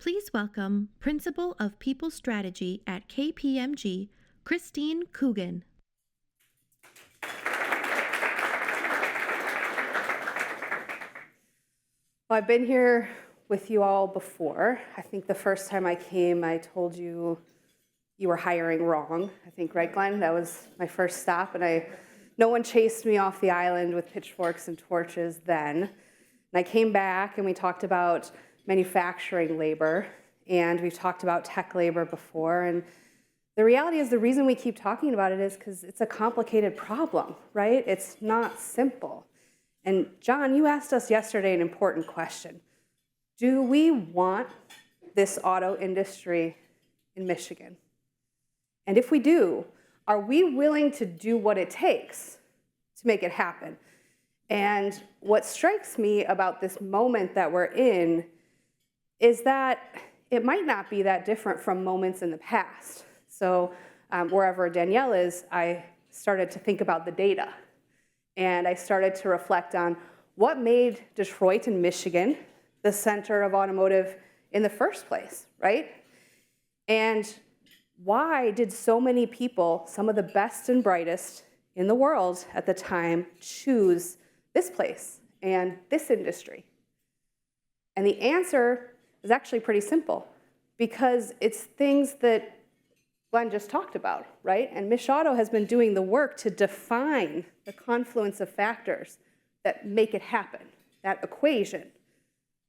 Please welcome Principal of People Strategy at KPMG, Kristine Coogan. Well, I've been here with you all before. I think the first time I came, I told you you were hiring wrong. I think, right, Glenn? That was my first stop, and no one chased me off the island with pitchforks and torches then. And I came back, and we talked about manufacturing labor, and we've talked about tech labor before. And the reality is the reason we keep talking about it is because it's a complicated problem, right? It's not simple. And John, you asked us yesterday an important question. Do we want this auto industry in Michigan? And if we do, are we willing to do what it takes to make it happen? And what strikes me about this moment that we're in is that it might not be that different from moments in the past. So wherever Danielle is, I started to think about the data. And I started to reflect on what made Detroit and Michigan the center of automotive in the first place, right? And why did so many people, some of the best and brightest in the world at the time, choose this place and this industry? And the answer is actually pretty simple, because it's things that Glenn just talked about, right? And MichAuto has been doing the work to define the confluence of factors that make it happen, that equation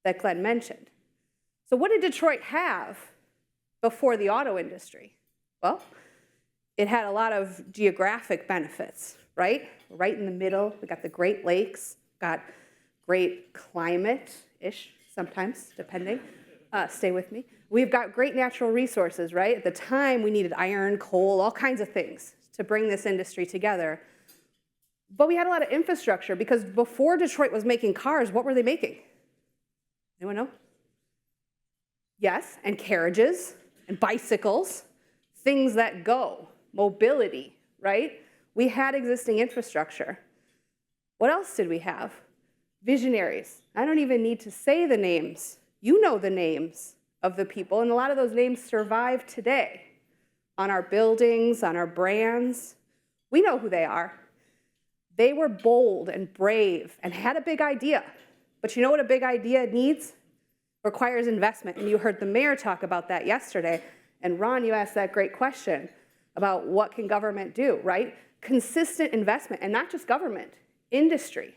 that Glenn mentioned. So what did Detroit have before the auto industry? Well, it had a lot of geographic benefits, right? Right in the middle, we got the Great Lakes, got great climate-ish sometimes, depending. Stay with me. We've got great natural resources, right? At the time, we needed iron, coal, all kinds of things to bring this industry together. But we had a lot of infrastructure, because before Detroit was making cars, what were they making? Anyone know? Yes, and carriages and bicycles, things that go, mobility, right? We had existing infrastructure. What else did we have? Visionaries. I don't even need to say the names. You know the names of the people, and a lot of those names survive today on our buildings, on our brands. We know who they are. They were bold and brave and had a big idea. But you know what a big idea needs? Requires investment. And you heard the mayor talk about that yesterday. And Ron, you asked that great question about what can government do, right? Consistent investment, and not just government, industry,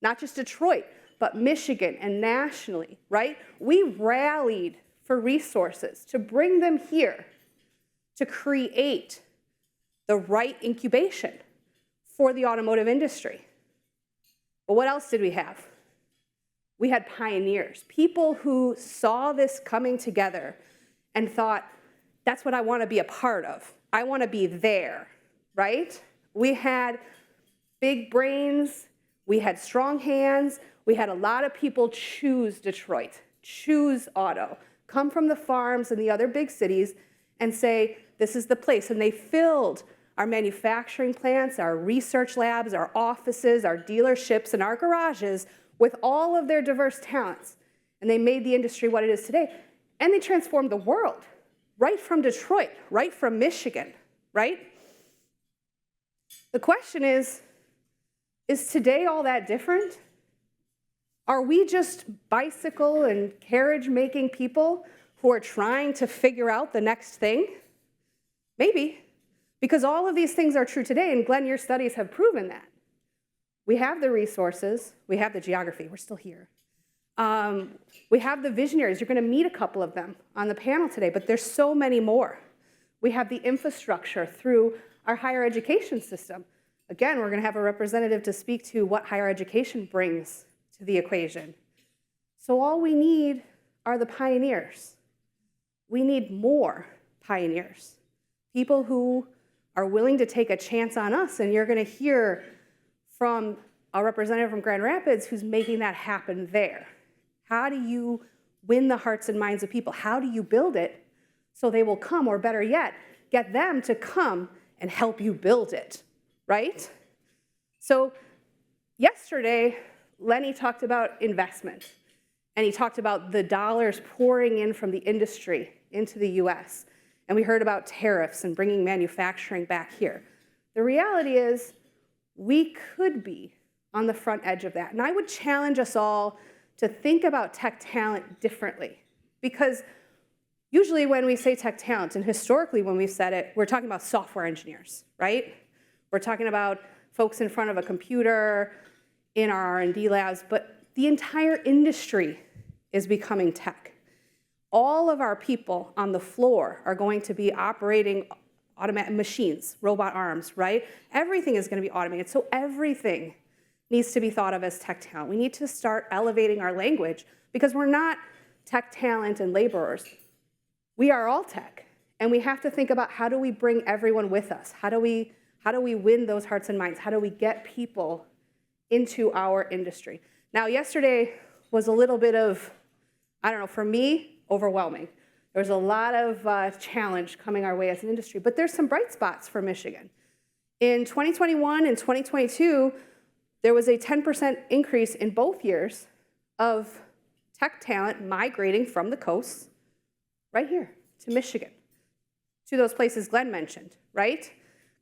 not just Detroit, but Michigan and nationally, right? We rallied for resources to bring them here, to create the right incubation for the automotive industry. But what else did we have? We had pioneers, people who saw this coming together and thought, that's what I want to be a part of. I want to be there, right? We had big brains, we had strong hands, we had a lot of people choose Detroit, choose auto, come from the farms and the other big cities and say, this is the place. And they filled our manufacturing plants, our research labs, our offices, our dealerships, and our garages with all of their diverse talents. And they made the industry what it is today. And they transformed the world, right from Detroit, right from Michigan, right? The question is today all that different? Are we just bicycle and carriage-making people who are trying to figure out the next thing? Maybe, because all of these things are true today, and Glenn, your studies have proven that. We have the resources, we have the geography, we're still here. We have the visionaries, you're gonna meet a couple of them on the panel today, but there's so many more. We have the infrastructure through our higher education system. Again, we're gonna have a representative to speak to what higher education brings to the equation. So all we need are the pioneers. We need more pioneers, people who are willing to take a chance on us, and you're gonna hear from a representative from Grand Rapids who's making that happen there. How do you win the hearts and minds of people? How do you build it so they will come, or better yet, get them to come and help you build it, right? So yesterday, Lenny talked about investment. And he talked about the dollars pouring in from the industry into the US. And we heard about tariffs and bringing manufacturing back here. The reality is we could be on the front edge of that. And I would challenge us all to think about tech talent differently. Because usually when we say tech talent, and historically when we've said it, we're talking about software engineers, right? We're talking about folks in front of a computer in our R&D labs, but the entire industry is becoming tech. All of our people on the floor are going to be operating automatic machines, robot arms, right? Everything is going to be automated, so everything needs to be thought of as tech talent. We need to start elevating our language because we're not tech talent and laborers. We are all tech, and we have to think about how do we bring everyone with us? How do we win those hearts and minds? How do we get people into our industry? Now, yesterday was a little bit of, I don't know, for me, overwhelming. There was a lot of challenge coming our way as an industry, but there's some bright spots for Michigan. In 2021 and 2022, there was a 10% increase in both years of tech talent migrating from the coast right here to Michigan, to those places Glenn mentioned, right?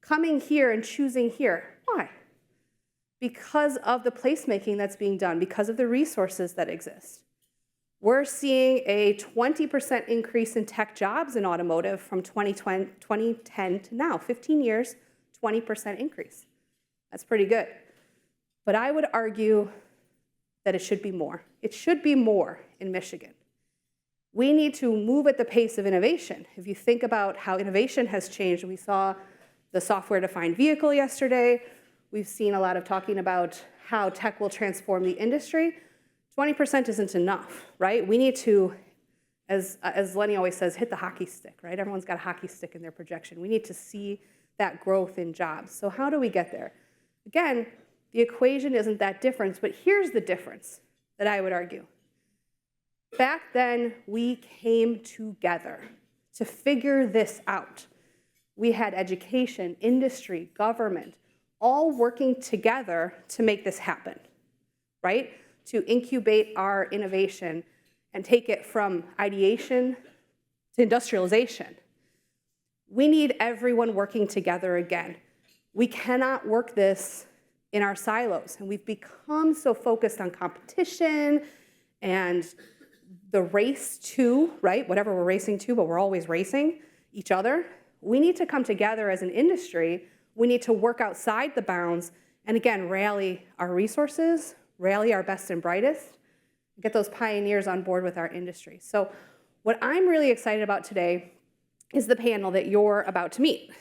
Coming here and choosing here. Why? Because of the placemaking that's being done, because of the resources that exist. We're seeing a 20% increase in tech jobs in automotive from 2010 to now, 15 years, 20% increase. That's pretty good. But I would argue that it should be more. It should be more in Michigan. We need to move at the pace of innovation. If you think about how innovation has changed, we saw the software-defined vehicle yesterday. We've seen a lot of talking about how tech will transform the industry. 20% isn't enough, right? We need to, as Lenny always says, hit the hockey stick, right? Everyone's got a hockey stick in their projection. We need to see that growth in jobs. So how do we get there? Again, the equation isn't that different, but here's the difference that I would argue. Back then, we came together to figure this out. We had education, industry, government, all working together to make this happen, right? To incubate our innovation and take it from ideation to industrialization. We need everyone working together again. We cannot work this in our silos, and we've become so focused on competition and the race to, right? Whatever we're racing to, but we're always racing each other. We need to come together as an industry. We need to work outside the bounds and, again, rally our resources, rally our best and brightest, get those pioneers on board with our industry. So what I'm really excited about today is the panel that you're about to meet.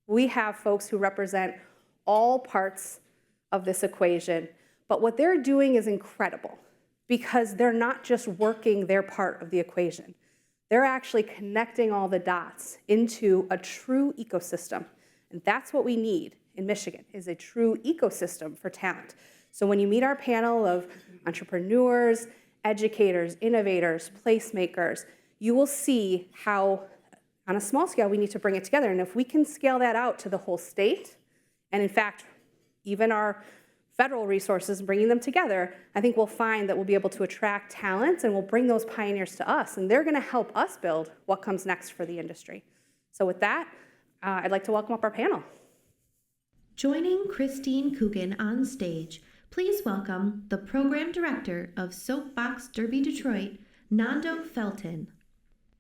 We have folks who represent all parts of this equation, but what they're doing is incredible because they're not just working their part of the equation. They're actually connecting all the dots into a true ecosystem. And that's what we need in Michigan, is a true ecosystem for talent. So when you meet our panel of entrepreneurs, educators, innovators, placemakers, you will see how, on a small scale, we need to bring it together. And if we can scale that out to the whole state, and in fact, even our federal resources, bringing them together, I think we'll find that we'll be able to attract talents and we'll bring those pioneers to us, and they're gonna help us build what comes next for the industry. So with that, I'd like to welcome up our panel. Joining Kristine Coogan on stage, please welcome the Program Director of Soapbox Derby Detroit, Nando Felten.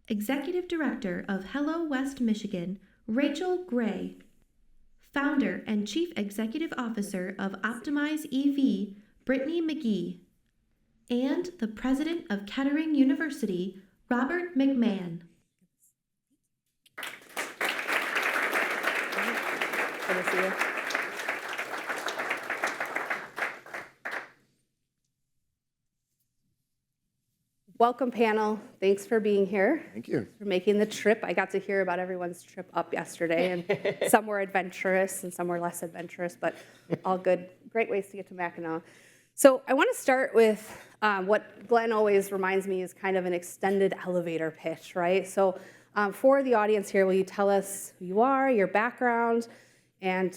Executive Director of Hello West Michigan, Rachel Gray. Founder and Chief Executive Officer of OptimizeEV, Brittany McGee. And the President of Kettering University, Robert McMahan. Good to see you. Welcome, panel. Thanks for being here. Thank you. For making the trip. I got to hear about everyone's trip up yesterday, and some were adventurous and some were less adventurous, but all good. Great ways to get to Mackinac. So I want to start with what Glenn always reminds me is kind of an extended elevator pitch, right? So for the audience here, will you tell us who you are, your background, and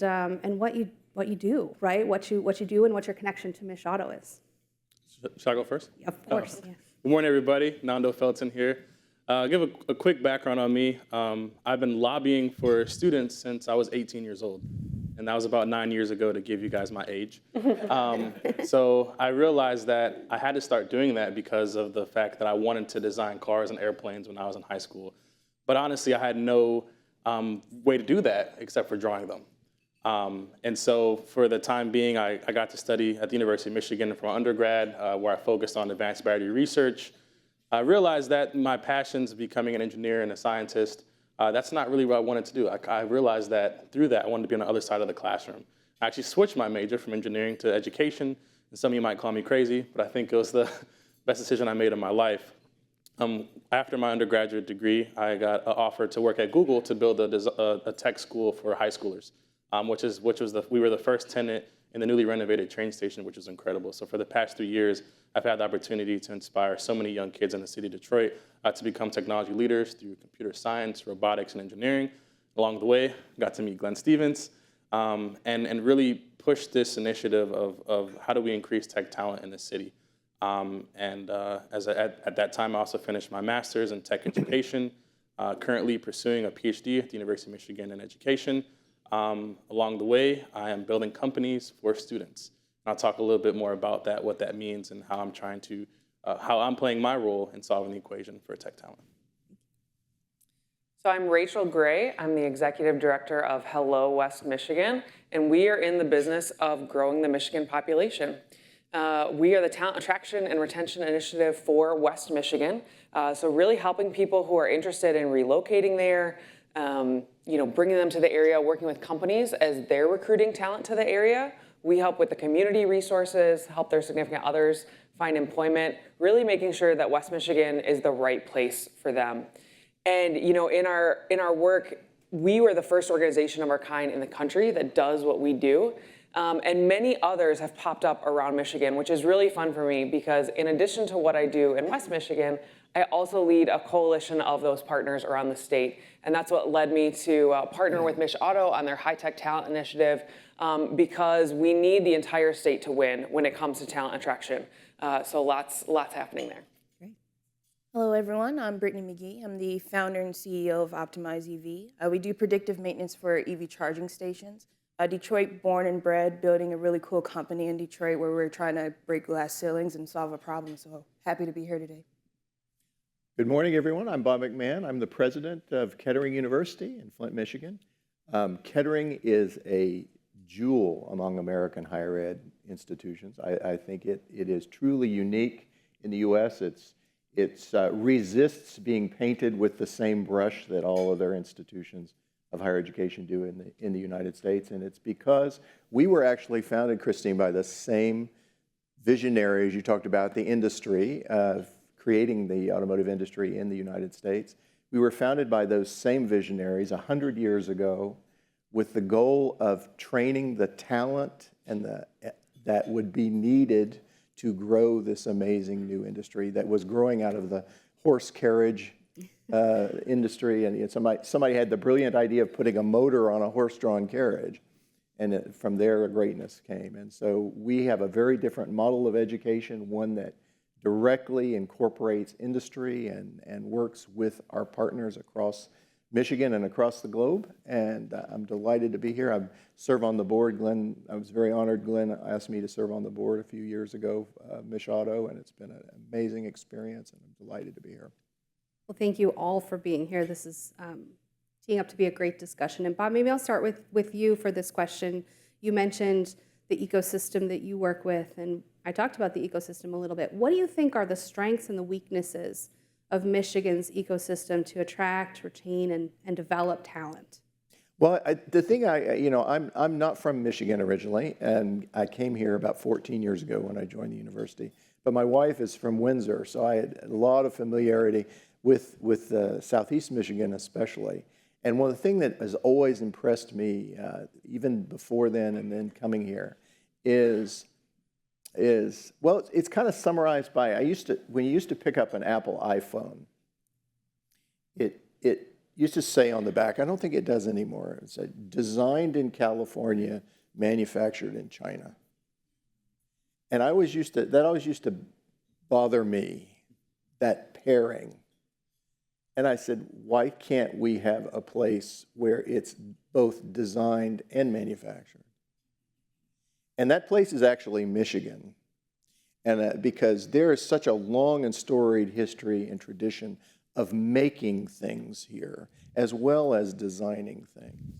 what you do, right? What you do and what your connection to MichAuto is. Shall I go first? Of course. Oh. Yeah. Good morning, everybody. Nando, Felten here. Give a quick background on me. I've been lobbying for students since I was 18 years old, and that was about 9 years ago to give you guys my age. So I realized that I had to start doing that because of the fact that I wanted to design cars and airplanes when I was in high school. But honestly, I had no way to do that except for drawing them. And so for the time being, I got to study at the University of Michigan for my undergrad, where I focused on advanced battery research. I realized that my passions of becoming an engineer and a scientist, that's not really what I wanted to do. I realized that through that, I wanted to be on the other side of the classroom. I actually switched my major from engineering to education, and some of you might call me crazy, but I think it was the best decision I made in my life. After my undergraduate degree, I got an offer to work at Google to build a tech school for high schoolers, we were the first tenant in the newly renovated train station, which was incredible. So for the past 3 years, I've had the opportunity to inspire so many young kids in the city of Detroit to become technology leaders through computer science, robotics, and engineering. Along the way, got to meet Glenn Stevens and really push this initiative of how do we increase tech talent in the city. At that time, I also finished my master's in tech education, currently pursuing a PhD at the University of Michigan in education. Along the way, I am building companies for students. I'll talk a little bit more about that, what that means, and how I'm playing my role in solving the equation for tech talent. So I'm Rachel Gray. I'm the Executive Director of Hello West Michigan, and we are in the business of growing the Michigan population. We are the Talent Attraction and Retention Initiative for West Michigan, so really helping people who are interested in relocating there, bringing them to the area, working with companies as they're recruiting talent to the area. We help with the community resources, help their significant others find employment, really making sure that West Michigan is the right place for them. And in our work, we were the first organization of our kind in the country that does what we do. And many others have popped up around Michigan, which is really fun for me because in addition to what I do in West Michigan, I also lead a coalition of those partners around the state. And that's what led me to partner with MichAuto on their high-tech talent initiative because we need the entire state to win when it comes to talent attraction. So lots happening there. Great. Hello, everyone. I'm Brittany McGee. I'm the founder and CEO of OptimizeEV. We do predictive maintenance for EV charging stations. Detroit born and bred, building a really cool company in Detroit where we're trying to break glass ceilings and solve a problem. So happy to be here today. Good morning, everyone. I'm Bob McMahan. I'm the president of Kettering University in Flint, Michigan. Kettering is a jewel among American higher ed institutions. I think it is truly unique in the U.S. It resists being painted with the same brush that all other institutions of higher education do in the United States. And it's because we were actually founded, Kristine, by the same visionaries you talked about, the industry, creating the automotive industry in the United States. We were founded by those same visionaries 100 years ago with the goal of training the talent that would be needed to grow this amazing new industry that was growing out of the horse carriage industry. And somebody had the brilliant idea of putting a motor on a horse-drawn carriage. And from there, greatness came. And so we have a very different model of education, one that directly incorporates industry and works with our partners across Michigan and across the globe. And I'm delighted to be here. I serve on the board. I was very honored. Glenn asked me to serve on the board a few years ago, MichAuto, and it's been an amazing experience, and I'm delighted to be here. Well, thank you all for being here. This is teeing up to be a great discussion. And Bob, maybe I'll start with you for this question. You mentioned the ecosystem that you work with, and I talked about the ecosystem a little bit. What do you think are the strengths and the weaknesses of Michigan's ecosystem to attract, retain, and develop talent? Well, the thing I'm not from Michigan originally, and I came here about 14 years ago when I joined the university. But my wife is from Windsor, so I had a lot of familiarity with Southeast Michigan especially. And one of the things that has always impressed me, even before then and then coming here, is well, it's kind of summarized by when you used to pick up an Apple iPhone, it used to say on the back, I don't think it does anymore, it said designed in California, manufactured in China. And that always used to bother me, that pairing. And I said, why can't we have a place where it's both designed and manufactured? And that place is actually Michigan. And because there is such a long and storied history and tradition of making things here, as well as designing things.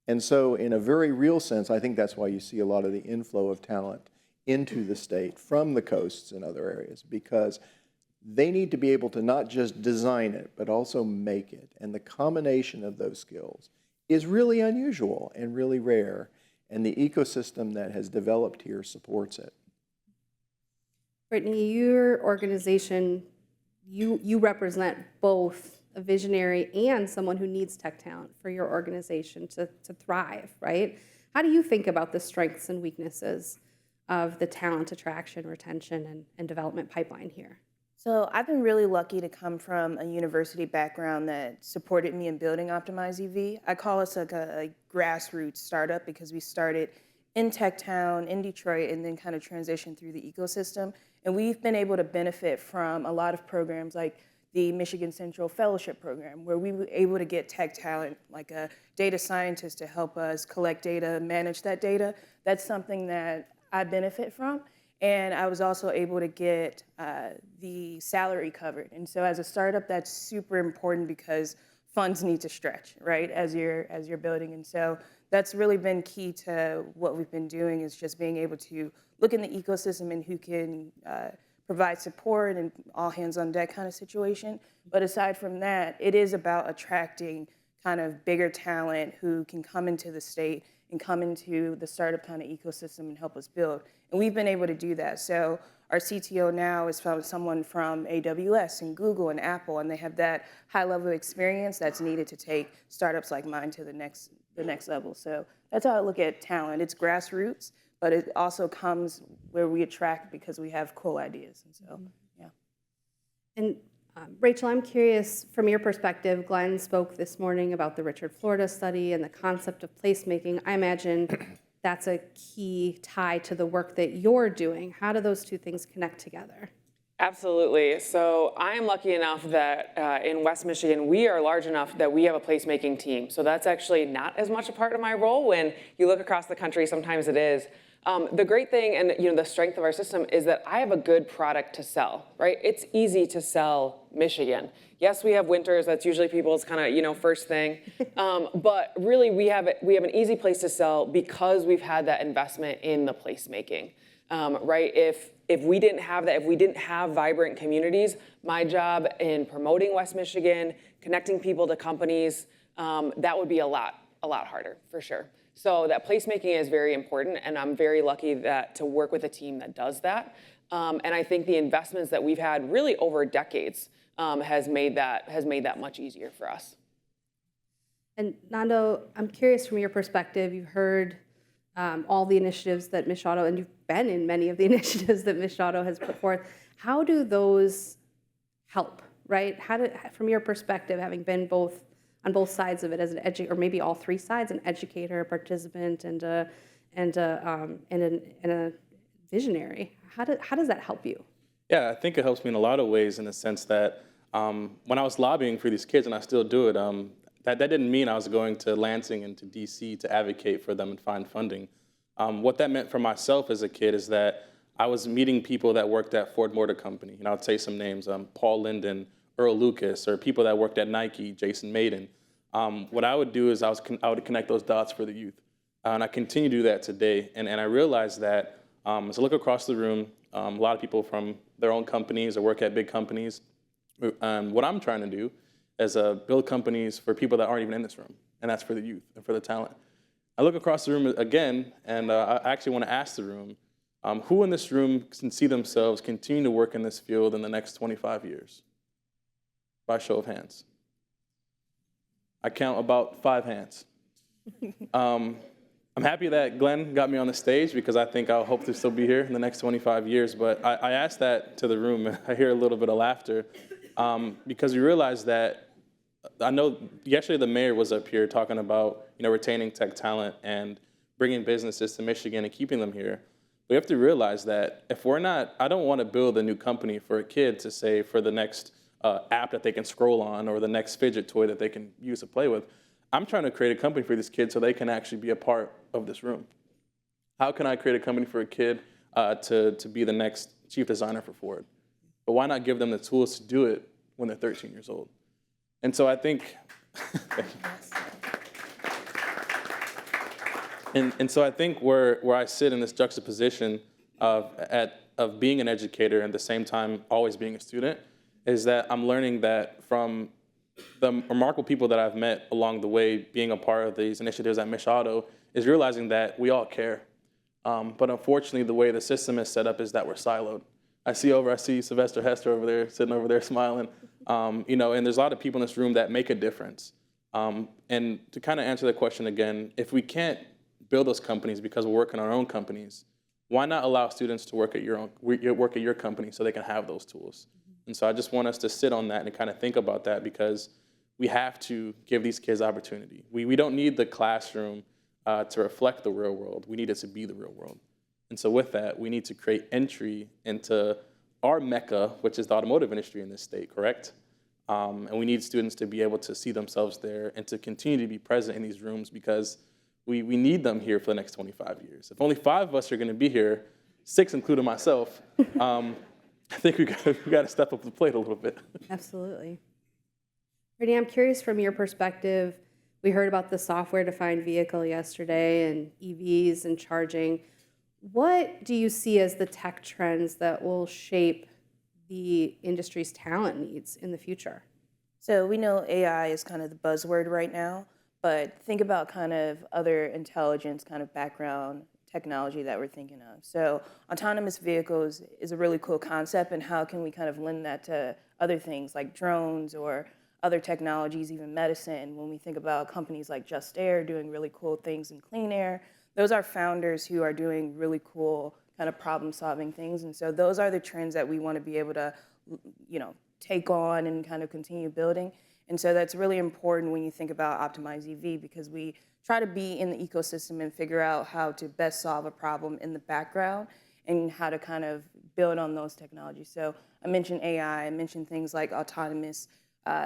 And so in a very real sense, I think that's why you see a lot of the inflow of talent into the state from the coasts and other areas, because they need to be able to not just design it, but also make it. And the combination of those skills is really unusual and really rare. And the ecosystem that has developed here supports it. Brittany, your organization, you represent both a visionary and someone who needs tech talent for your organization to thrive, right? How do you think about the strengths and weaknesses of the talent attraction, retention, and development pipeline here? So I've been really lucky to come from a university background that supported me in building OptimizeEV. I call us like a grassroots startup because we started in Tech Town, in Detroit, and then kind of transitioned through the ecosystem. And we've been able to benefit from a lot of programs like the Michigan Central Fellowship Program, where we were able to get tech talent, like a data scientist to help us collect data, manage that data. That's something that I benefit from. And I was also able to get the salary covered. And so as a startup, that's super important because funds need to stretch, right, as you're building. And so that's really been key to what we've been doing, is just being able to look in the ecosystem and who can provide support and all hands on deck kind of situation. But aside from that, it is about attracting kind of bigger talent who can come into the state and come into the startup kind of ecosystem and help us build. And we've been able to do that. So our CTO now is someone from AWS and Google and Apple, and they have that high level of experience that's needed to take startups like mine to the next level. So that's how I look at talent. It's grassroots, but it also comes where we attract because we have cool ideas. And so, yeah. And Rachel, I'm curious, from your perspective, Glenn spoke this morning about the Richard Florida study and the concept of placemaking. I imagine that's a key tie to the work that you're doing. How do those two things connect together? Absolutely. So I am lucky enough that in West Michigan, we are large enough that we have a placemaking team. So that's actually not as much a part of my role. When you look across the country, sometimes it is. The great thing and the strength of our system is that I have a good product to sell, right? It's easy to sell Michigan. Yes, we have winters. That's usually people's kind of first thing. But really, we have an easy place to sell because we've had that investment in the placemaking, right? If we didn't have that, if we didn't have vibrant communities, my job in promoting West Michigan, connecting people to companies, that would be a lot harder for sure. So that placemaking is very important, and I'm very lucky to work with a team that does that. And I think the investments that we've had really over decades has made that much easier for us. And Nando, I'm curious from your perspective, you've heard all the initiatives that MichAuto, and you've been in many of the initiatives that MichAuto has put forth. How do those help, right? From your perspective, having been on both sides of it as an educator, or maybe all three sides, an educator, a participant, and a visionary, how does that help you? Yeah, I think it helps me in a lot of ways, in the sense that when I was lobbying for these kids, and I still do it, that didn't mean I was going to Lansing and to DC to advocate for them and find funding. What that meant for myself as a kid is that I was meeting people that worked at Ford Motor Company, and I'll say some names, Paul Linden, Earl Lucas, or people that worked at Nike, Jason Maiden. What I would do is I would connect those dots for the youth. And I continue to do that today. And I realized that as I look across the room, a lot of people from their own companies or work at big companies. What I'm trying to do is build companies for people that aren't even in this room, and that's for the youth and for the talent. I look across the room again, and I actually want to ask the room, who in this room can see themselves continue to work in this field in the next 25 years? By show of hands. I count about 5 hands. I'm happy that Glenn got me on the stage because I think I'll hope to still be here in the next 25 years. But I asked that to the room, and I hear a little bit of laughter because we realized that, I know yesterday the mayor was up here talking about retaining tech talent and bringing businesses to Michigan and keeping them here. We have to realize that if we're not, I don't want to build a new company for a kid to say for the next app that they can scroll on or the next fidget toy that they can use to play with. I'm trying to create a company for these kids so they can actually be a part of this room. How can I create a company for a kid to be the next chief designer for Ford? But why not give them the tools to do it when they're 13 years old? And so I think, and so I think where I sit in this juxtaposition of being an educator and at the same time always being a student is that I'm learning that from the remarkable people that I've met along the way, being a part of these initiatives at MichAuto, is realizing that we all care. But unfortunately, the way the system is set up is that we're siloed. I see Sylvester Hester over there, sitting over there smiling. And there's a lot of people in this room that make a difference. And to kind of answer that question again, if we can't build those companies because we're working on our own companies, why not allow students to work at your company so they can have those tools? And so I just want us to sit on that and kind of think about that, because we have to give these kids opportunity. We don't need the classroom to reflect the real world. We need it to be the real world. And so with that, we need to create entry into our mecca, which is the automotive industry in this state, correct? And we need students to be able to see themselves there and to continue to be present in these rooms, because we need them here for the next 25 years. If only 5 of us are going to be here, 6 including myself, I think we got to step up the plate a little bit. Absolutely. Brittany, I'm curious from your perspective, we heard about the software-defined vehicle yesterday and EVs and charging. What do you see as the tech trends that will shape the industry's talent needs in the future? So we know AI is kind of the buzzword right now, but think about kind of other intelligence kind of background technology that we're thinking of. So autonomous vehicles is a really cool concept, and how can we kind of lend that to other things like drones or other technologies, even medicine? When we think about companies like Just Air doing really cool things in clean air, those are founders who are doing really cool kind of problem-solving things. And so those are the trends that we want to be able to, take on and kind of continue building. And so that's really important when you think about OptimizeEV, because we try to be in the ecosystem and figure out how to best solve a problem in the background and how to kind of build on those technologies. So I mentioned AI, I mentioned things like autonomous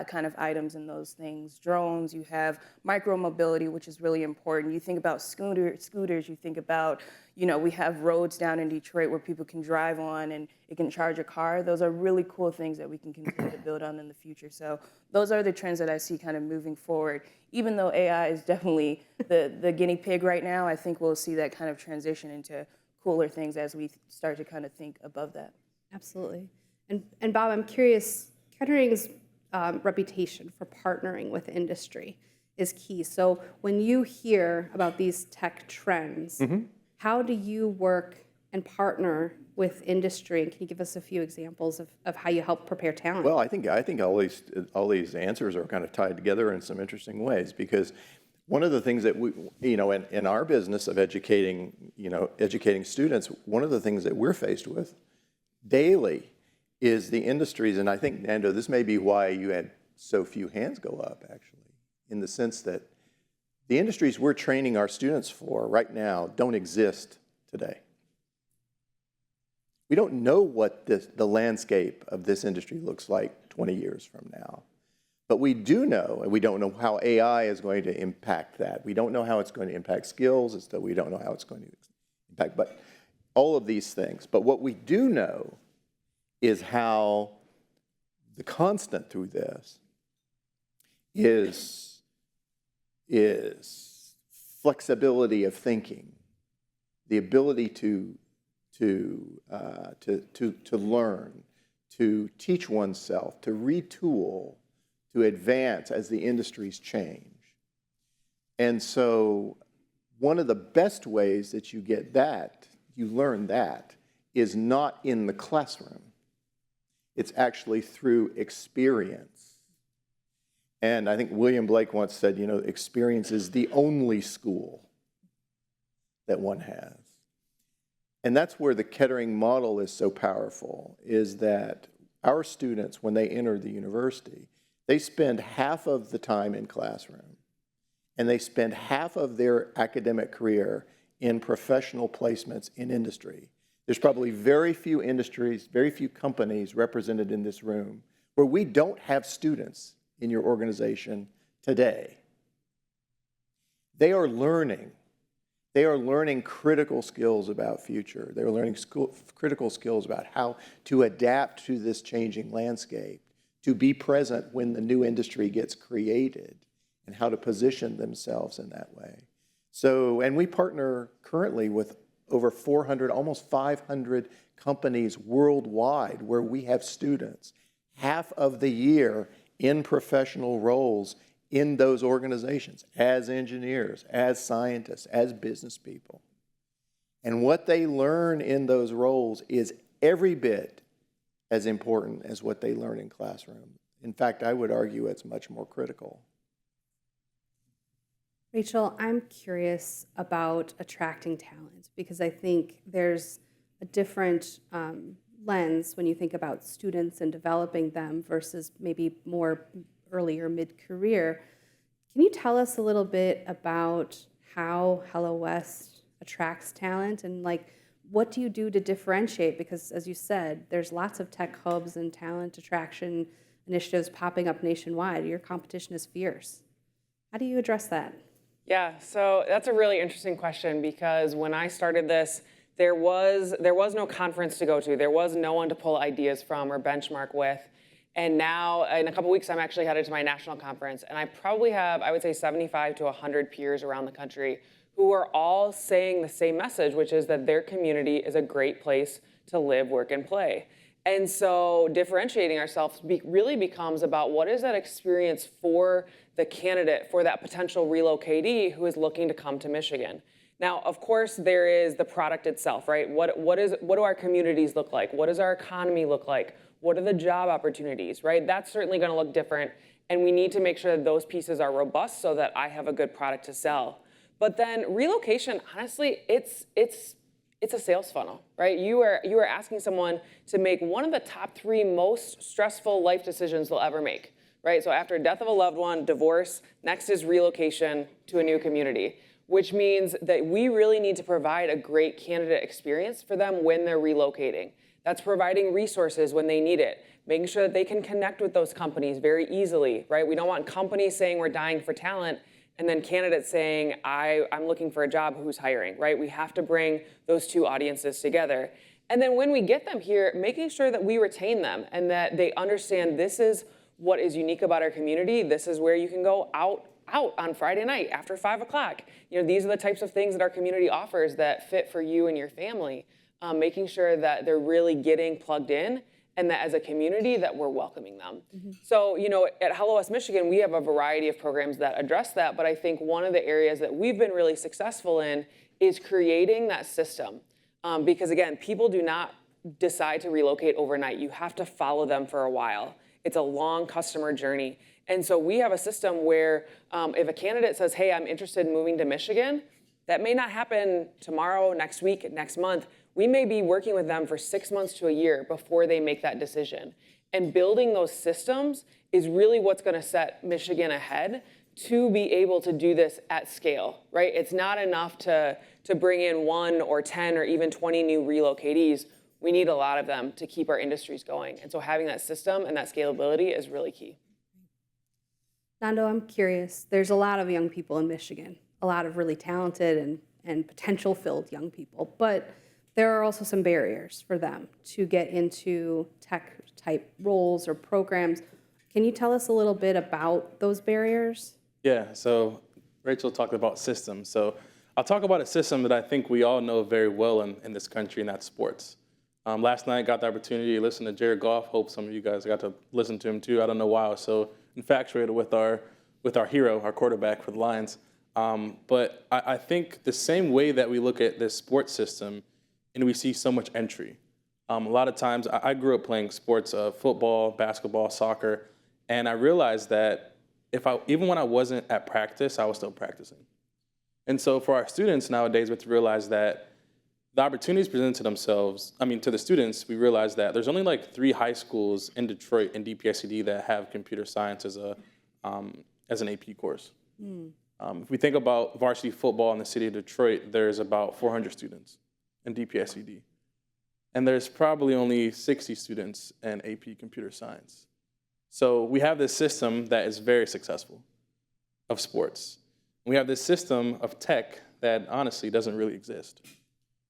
kind of items and those things. Drones, you have micro-mobility, which is really important. You think about scooters, you think about, we have roads down in Detroit where people can drive on and it can charge a car. Those are really cool things that we can continue to build on in the future. So those are the trends that I see kind of moving forward. Even though AI is definitely the guinea pig right now, I think we'll see that kind of transition into cooler things as we start to kind of think above that. Absolutely. And Bob, I'm curious, Kettering's reputation for partnering with industry is key. So when you hear about these tech trends, how do you work and partner with industry? And can you give us a few examples of how you help prepare talent? Well, I think all these answers are kind of tied together in some interesting ways, because one of the things that we, in our business of educating students, one of the things that we're faced with daily is the industries, and I think, Nando, this may be why you had so few hands go up, actually, in the sense that the industries we're training our students for right now don't exist today. We don't know what the landscape of this industry looks like 20 years from now. But we do know, and we don't know how AI is going to impact that. We don't know how it's going to impact skills, we don't know how it's going to impact, but all of these things. But what we do know is how the constant through this is flexibility of thinking, the ability to learn, to teach oneself, to retool, to advance as the industries change. And so one of the best ways that you get that, you learn that, is not in the classroom. It's actually through experience. And I think William Blake once said, experience is the only school that one has. And that's where the Kettering model is so powerful, is that our students, when they enter the university, they spend half of the time in classroom, and they spend half of their academic career in professional placements in industry. There's probably very few industries, very few companies represented in this room where we don't have students in your organization today. They are learning. They are learning critical skills about future. They're learning critical skills about how to adapt to this changing landscape, to be present when the new industry gets created, and how to position themselves in that way. So, and we partner currently with over 400, almost 500 companies worldwide where we have students half of the year in professional roles in those organizations as engineers, as scientists, as business people. And what they learn in those roles is every bit as important as what they learn in classroom. In fact, I would argue it's much more critical. Rachel, I'm curious about attracting talent because I think there's a different lens when you think about students and developing them versus maybe more earlier mid-career. Can you tell us a little bit about how Hello West attracts talent and like what do you do to differentiate? Because as you said, there's lots of tech hubs and talent attraction initiatives popping up nationwide. Your competition is fierce. How do you address that? Yeah, so that's a really interesting question because when I started this, there was no conference to go to. There was no one to pull ideas from or benchmark with. And now, in a couple weeks, I'm actually headed to my national conference. And I probably have, I would say, 75 to 100 peers around the country who are all saying the same message, which is that their community is a great place to live, work, and play. And so differentiating ourselves really becomes about what is that experience for the candidate, for that potential relocatee who is looking to come to Michigan. Now, of course, there is the product itself, right? What do our communities look like? What does our economy look like? What are the job opportunities, right? That's certainly going to look different, and we need to make sure that those pieces are robust so that I have a good product to sell. But then relocation, honestly, it's a sales funnel, right? You are asking someone to make one of the top 3 most stressful life decisions they'll ever make, right? So after death of a loved one, divorce, next is relocation to a new community, which means that we really need to provide a great candidate experience for them when they're relocating. That's providing resources when they need it, making sure that they can connect with those companies very easily, right? We don't want companies saying we're dying for talent and then candidates saying, I'm looking for a job, who's hiring, right? We have to bring those two audiences together. And then when we get them here, making sure that we retain them and that they understand this is what is unique about our community. This is where you can go out on Friday night after 5 o'clock. You know, these are the types of things that our community offers that fit for you and your family. Making sure that they're really getting plugged in and that as a community that we're welcoming them. Mm-hmm. So, you know, at Hello West Michigan, we have a variety of programs that address that, but I think one of the areas that we've been really successful in is creating that system. Because again, people do not decide to relocate overnight. You have to follow them for a while. It's a long customer journey. And so we have a system where if a candidate says, hey, I'm interested in moving to Michigan, that may not happen tomorrow, next week, next month. We may be working with them for 6 months to a year before they make that decision. And building those systems is really what's going to set Michigan ahead to be able to do this at scale, right? It's not enough to bring in 1 or 10 or even 20 new relocatees. We need a lot of them to keep our industries going. And so having that system and that scalability is really key. Nando, I'm curious. There's a lot of young people in Michigan, a lot of really talented and potential-filled young people, but there are also some barriers for them to get into tech-type roles or programs. Can you tell us a little bit about those barriers? Yeah, so Rachel talked about systems. So I'll talk about a system that I think we all know very well in this country, and that's sports. Last night, I got the opportunity to listen to Jared Goff. Hope some of you guys got to listen to him too. I don't know why I was so infatuated with our hero, our quarterback for the Lions. But I think the same way that we look at this sports system, and we see so much entry. A lot of times, I grew up playing sports, football, basketball, soccer, and I realized that even when I wasn't at practice, I was still practicing. And so for our students nowadays, we have to realize that the opportunities presented to themselves, to the students, we realize that there's only like 3 high schools in Detroit in DPSCD that have computer science as an AP course. If we think about varsity football in the city of Detroit, there's about 400 students in DPSCD. and there's probably only 60 students in AP Computer Science. So we have this system that is very successful of sports. We have this system of tech that honestly doesn't really exist.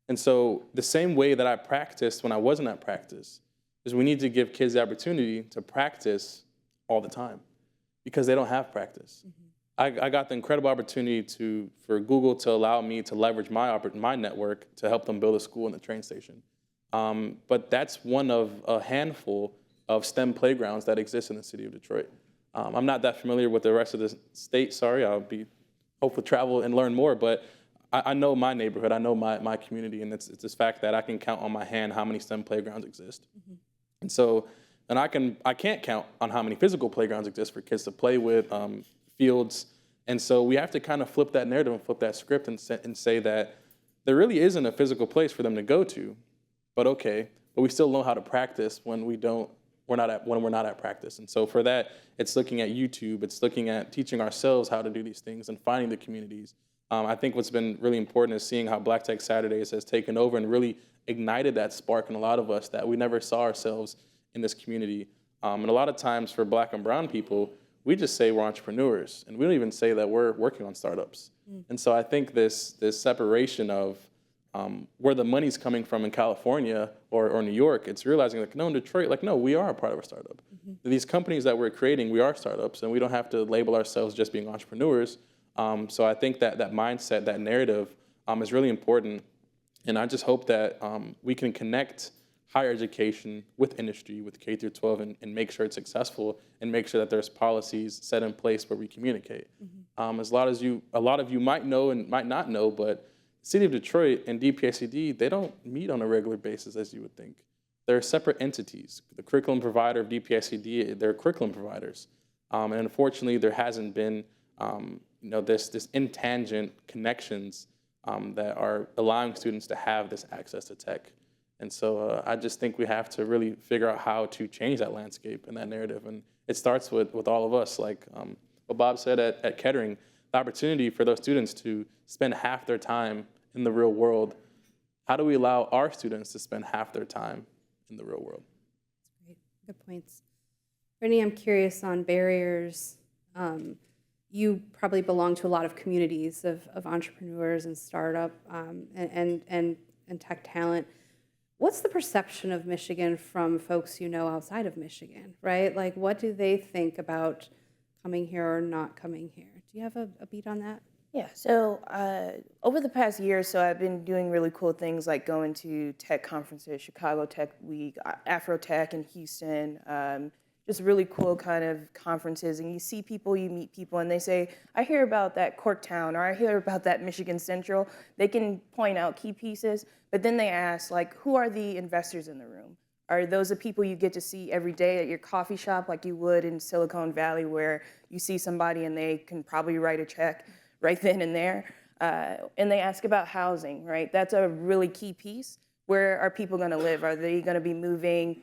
And so the same way that I practiced when I wasn't at practice is we need to give kids the opportunity to practice all the time because they don't have practice. I got the incredible opportunity for Google to allow me to leverage my network to help them build a school in the train station. But that's one of a handful of STEM playgrounds that exist in the city of Detroit. I'm not that familiar with the rest of the state, sorry. I'll be hopefully travel and learn more, but I know my neighborhood, I know my community, and it's this fact that I can count on my hand how many STEM playgrounds exist. And so, and I can't count on how many physical playgrounds exist for kids to play with, fields. And so we have to kind of flip that narrative and flip that script and say that there really isn't a physical place for them to go to, but we still know how to practice when we're not at practice. And so for that, it's looking at YouTube, it's looking at teaching ourselves how to do these things and finding the communities. I think what's been really important is seeing how Black Tech Saturdays has taken over and really ignited that spark in a lot of us that we never saw ourselves in this community. And a lot of times for Black and brown people, we just say we're entrepreneurs, and we don't even say that we're working on startups. And so I think this separation of where the money's coming from in California or New York, it's realizing like, no, in Detroit, like, no, we are a part of a startup. These companies that we're creating, we are startups, and we don't have to label ourselves just being entrepreneurs. So I think that mindset, that narrative is really important. And I just hope that we can connect higher education with industry, with K through 12, and make sure it's successful, and make sure that there's policies set in place where we communicate. As a lot of you might know and might not know, but the City of Detroit and DPSCD, they don't meet on a regular basis as you would think. They're separate entities. The curriculum provider of DPSCD, they're curriculum providers. And unfortunately, there hasn't been this intangent connections that are allowing students to have this access to tech. And so I just think we have to really figure out how to change that landscape and that narrative. And it starts with all of us. Like what Bob said at Kettering, the opportunity for those students to spend half their time in the real world. How do we allow our students to spend half their time in the real world? Great. Good points. Brittany, I'm curious on barriers. You probably belong to a lot of communities of entrepreneurs and startup and tech talent. What's the perception of Michigan from folks you know outside of Michigan, right? Like, what do they think about coming here or not coming here? Do you have a beat on that? Yeah, so over the past year or so, I've been doing really cool things like going to tech conferences, Chicago Tech Week, Afro Tech in Houston, just really cool kind of conferences. And you see people, you meet people, and they say, I hear about that Corktown, or I hear about that Michigan Central. They can point out key pieces, but then they ask, like, who are the investors in the room? Are those the people you get to see every day at your coffee shop like you would in Silicon Valley, where you see somebody and they can probably write a check right then and there? And they ask about housing, right? That's a really key piece. Where are people going to live? Are they going to be moving,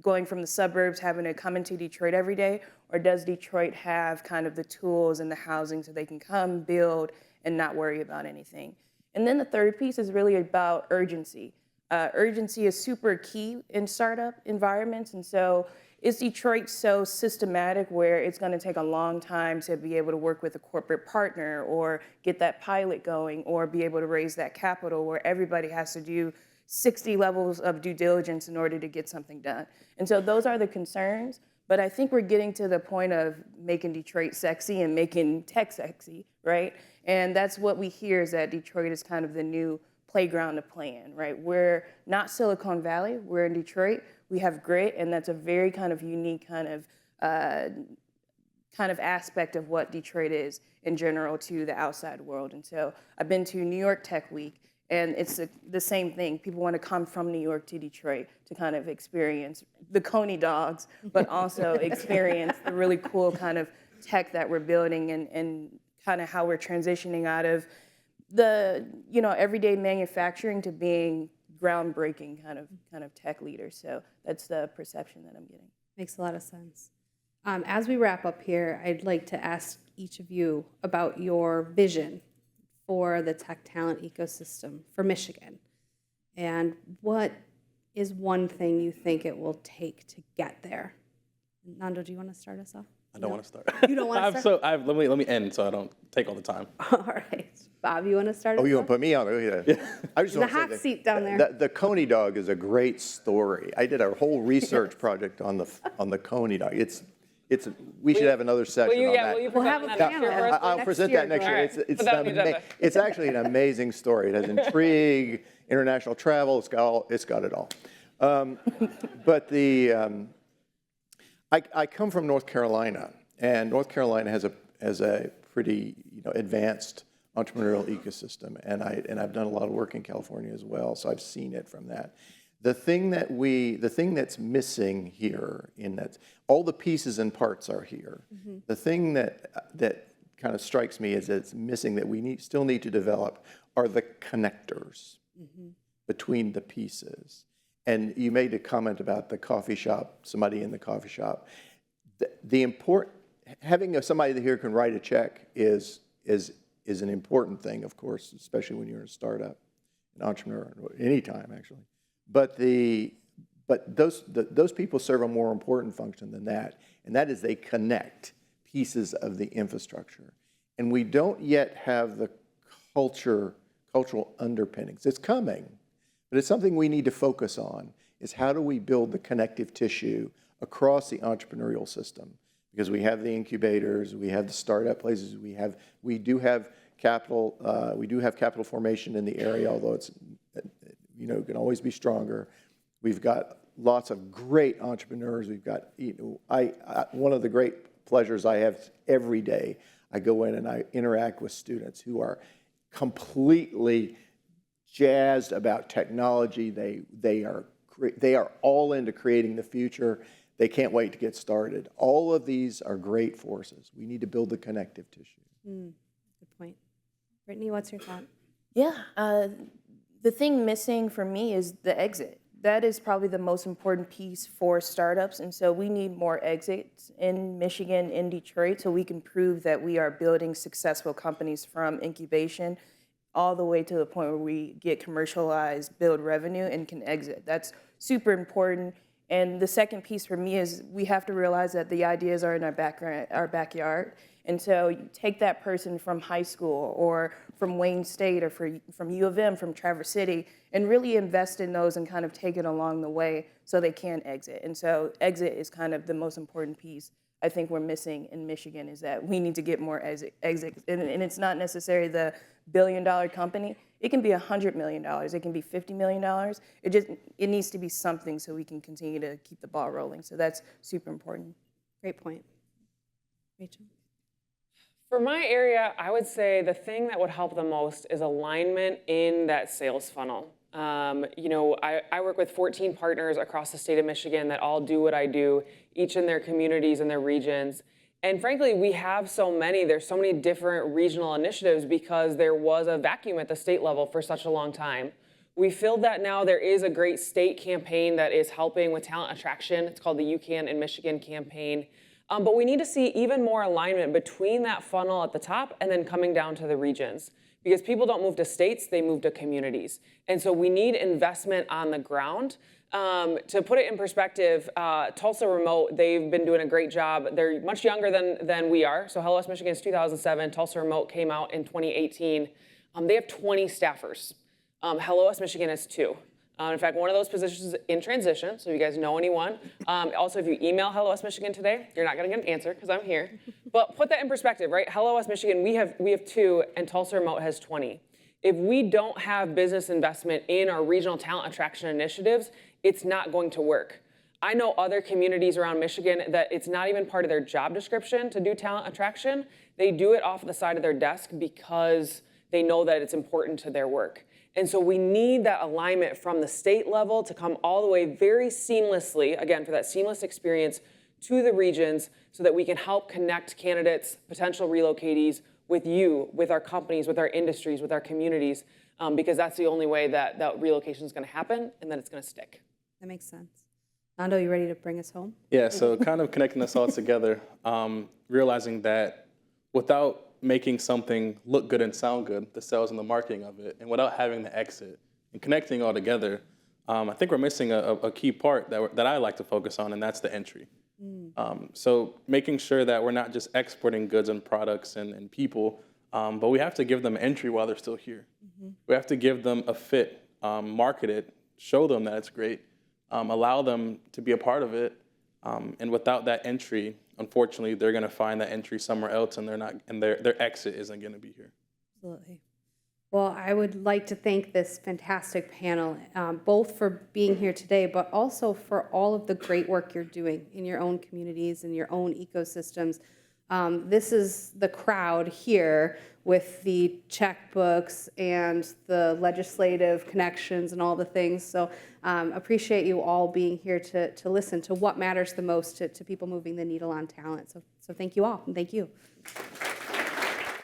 going from the suburbs, having to come into Detroit every day? Or does Detroit have kind of the tools and the housing so they can come, build, and not worry about anything? And then the third piece is really about urgency. Urgency is super key in startup environments. And so is Detroit so systematic where it's going to take a long time to be able to work with a corporate partner or get that pilot going or be able to raise that capital, where everybody has to do 60 levels of due diligence in order to get something done? And so those are the concerns. But I think we're getting to the point of making Detroit sexy and making tech sexy, right? And that's what we hear, is that Detroit is kind of the new playground to play in, right? We're not Silicon Valley, we're in Detroit. We have grit, and that's a very kind of unique kind of aspect of what Detroit is in general to the outside world. And so I've been to New York Tech Week, and it's the same thing. People want to come from New York to Detroit to kind of experience the Coney dogs, but also experience the really cool kind of tech that we're building and kind of how we're transitioning out of the everyday manufacturing to being groundbreaking kind of tech leaders. So that's the perception that I'm getting. Makes a lot of sense. As we wrap up here, I'd like to ask each of you about your vision for the tech talent ecosystem for Michigan, and what is one thing you think it will take to get there? Nando, do you want to start us off? I don't want to start. You don't want to start? Let me end so I don't take all the time. All right. Bob, you want to start us Oh, you off? want to put me on? Yeah. I just The want to say hot that seat down there. The Coney dog is a great story. I did a whole research project on the Coney dog. We should have another section on that. Will you We'll present have a that panel. next year for us? I'll next present year, that next Joe. year. All right. Put that on the agenda. It's actually an amazing story. It has intrigue, international travel. It's got it all. But I come from North Carolina, and North Carolina has a pretty advanced entrepreneurial ecosystem, and I've done a lot of work in California as well, so I've seen it from that. The thing that's missing here in that all the pieces and parts are here. Mm-hmm. The thing that kind of strikes me as it's missing that we still need to develop are the connectors between the pieces. And you made a comment about the coffee shop, somebody in the coffee shop. Having somebody here who can write a check is an important thing, of course, especially when you're a startup, an entrepreneur, any time actually. But those people serve a more important function than that, and that is they connect pieces of the infrastructure. And we don't yet have the cultural underpinnings. It's coming, but it's something we need to focus on, is how do we build the connective tissue across the entrepreneurial system? Because we have the incubators, we have the startup places, we do have capital formation in the area, although it's can always be stronger. We've got lots of great entrepreneurs. We've got one of the great pleasures I have every day. I go in and I interact with students who are completely jazzed about technology. They are all into creating the future. They can't wait to get started. All of these are great forces. We need to build the connective tissue. Good point. Brittany, what's your thought? Yeah, the thing missing for me is the exit. That is probably the most important piece for startups, and so we need more exits in Michigan, in Detroit, so we can prove that we are building successful companies from incubation all the way to the point where we get commercialized, build revenue, and can exit. That's super important. And the second piece for me is we have to realize that the ideas are in our backyard. And so you take that person from high school or from Wayne State or from U of M, from Traverse City, and really invest in those and kind of take it along the way so they can exit. And so exit is kind of the most important piece I think we're missing in Michigan, is that we need to get more exits. And it's not necessarily the billion-dollar company. It can be $100 million. It can be $50 million. It needs to be something so we can continue to keep the ball rolling. So that's super important. Great point. Rachel? For my area, I would say the thing that would help the most is alignment in that sales funnel. I work with 14 partners across the state of Michigan that all do what I do, each in their communities and their regions. And frankly, we have there's so many different regional initiatives because there was a vacuum at the state level for such a long time. We filled that now. There is a great state campaign that is helping with talent attraction. It's called the You Can in Michigan campaign. But we need to see even more alignment between that funnel at the top and then coming down to the regions. Because people don't move to states, they move to communities. And so we need investment on the ground. To put it in perspective, Tulsa Remote, they've been doing a great job. They're much younger than we are. So Hello West Michigan is 2007. Tulsa Remote came out in 2018. They have 20 staffers. Hello West Michigan has 2. In fact, one of those positions is in transition, so if you guys know anyone. Also, if you email Hello West Michigan today, you're not going to get an answer because I'm here. But put that in perspective, right? Hello West Michigan, we have 2, and Tulsa Remote has 20. If we don't have business investment in our regional talent attraction initiatives, it's not going to work. I know other communities around Michigan that it's not even part of their job description to do talent attraction. They do it off the side of their desk because they know that it's important to their work. And so we need that alignment from the state level to come all the way very seamlessly, again, for that seamless experience to the regions so that we can help connect candidates, potential relocatees with you, with our companies, with our industries, with our communities, because that's the only way that relocation is going to happen and that it's going to stick. That makes sense. Nando, you ready to bring us home? Yeah, so kind of connecting us all together, realizing that without making something look good and sound good, the sales and the marketing of it, and without having the exit and connecting all together, I think we're missing a key part that I like to focus on, and that's the entry. So making sure that we're not just exporting goods and products and people, but we have to give them entry while they're still here. We have to give them a fit, market it, show them that it's great, allow them to be a part of it. And without that entry, unfortunately, they're going to find that entry somewhere else, and their exit isn't going to be here. Absolutely. Well, I would like to thank this fantastic panel, both for being here today, but also for all of the great work you're doing in your own communities and your own ecosystems. This is the crowd here with the checkbooks and the legislative connections and all the things. So appreciate you all being here to listen to what matters the most to people moving the needle on talent. So thank you all, and thank you.